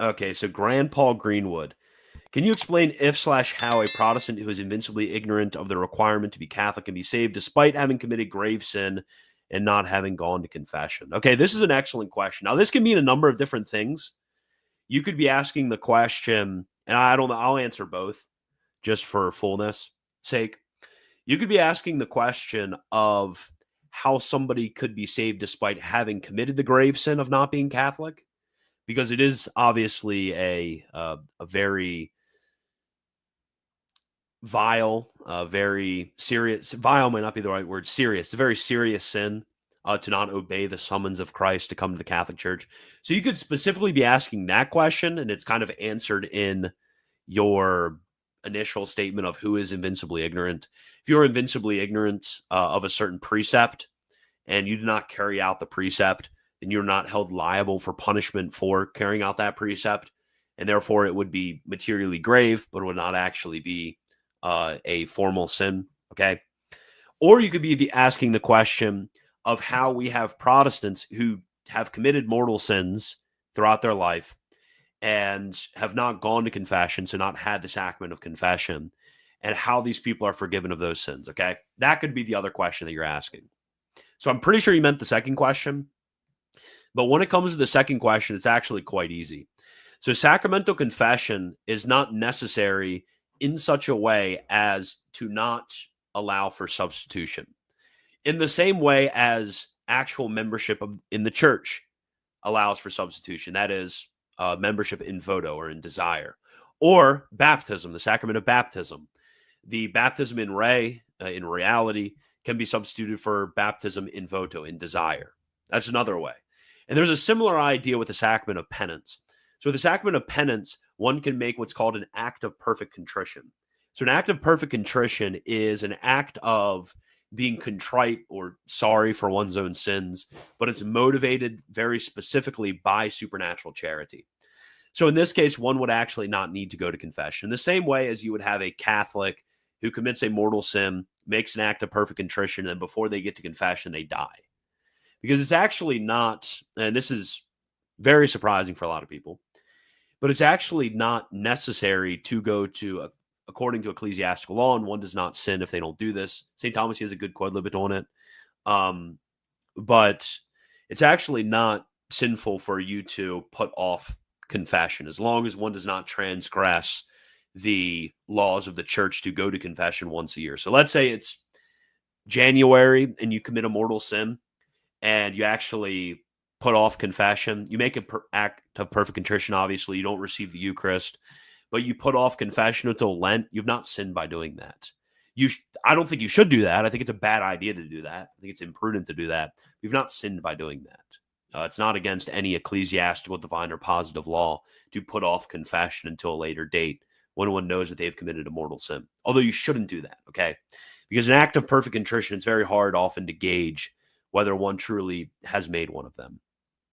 Okay, so Grandpa Greenwood. Can you explain if slash how a Protestant who is invincibly ignorant of the requirement to be Catholic can be saved despite having committed grave sin and not having gone to confession? Okay, this is an excellent question. Now, this can mean a number of different things. You could be asking the question, and I don't know, I'll answer both just for fullness sake. You could be asking the question of how somebody could be saved despite having committed the grave sin of not being Catholic, because it is obviously a very vile, very serious. Vile might not be the right word. Serious. It's a very serious sin to not obey the summons of Christ to come to the Catholic Church. So you could specifically be asking that question, and it's kind of answered in your initial statement of who is invincibly ignorant. If you're invincibly ignorant of a certain precept and you do not carry out the precept, then you're not held liable for punishment for carrying out that precept. And therefore, it would be materially grave, but would not actually be a formal sin. Okay. Or you could be asking the question of how we have Protestants who have committed mortal sins throughout their life and have not gone to confession, so not had the sacrament of confession, and how these people are forgiven of those sins. Okay. That could be the other question that you're asking. So I'm pretty sure you meant the second question. But when it comes to the second question, it's actually quite easy. So sacramental confession is not necessary in such a way as to not allow for substitution. In the same way as actual membership in the church allows for substitution, that is, membership in voto or in desire, or baptism, the sacrament of baptism. The baptism in in reality, can be substituted for baptism in voto, in desire. That's another way. And there's a similar idea with the sacrament of penance. So, with the sacrament of penance, one can make what's called an act of perfect contrition. So, an act of perfect contrition is an act of being contrite or sorry for one's own sins, but it's motivated very specifically by supernatural charity. So, in this case, one would actually not need to go to confession. The same way as you would have a Catholic who commits a mortal sin, makes an act of perfect contrition, and before they get to confession, they die. Because it's actually not, and this is very surprising for a lot of people, but it's actually not necessary to go to, according to ecclesiastical law, and one does not sin if they don't do this. St. Thomas has a good quodlibet on it. But it's actually not sinful for you to put off confession as long as one does not transgress the laws of the church to go to confession once a year. So let's say it's January and you commit a mortal sin and you actually put off confession. You make an act of perfect contrition, obviously. You don't receive the Eucharist, but you put off confession until Lent. You've not sinned by doing that. I don't think you should do that. I think it's a bad idea to do that. I think it's imprudent to do that. You've not sinned by doing that. It's not against any ecclesiastical, divine, or positive law to put off confession until a later date when one knows that they have committed a mortal sin. Although you shouldn't do that, okay? Because an act of perfect contrition, it's very hard often to gauge whether one truly has made one of them.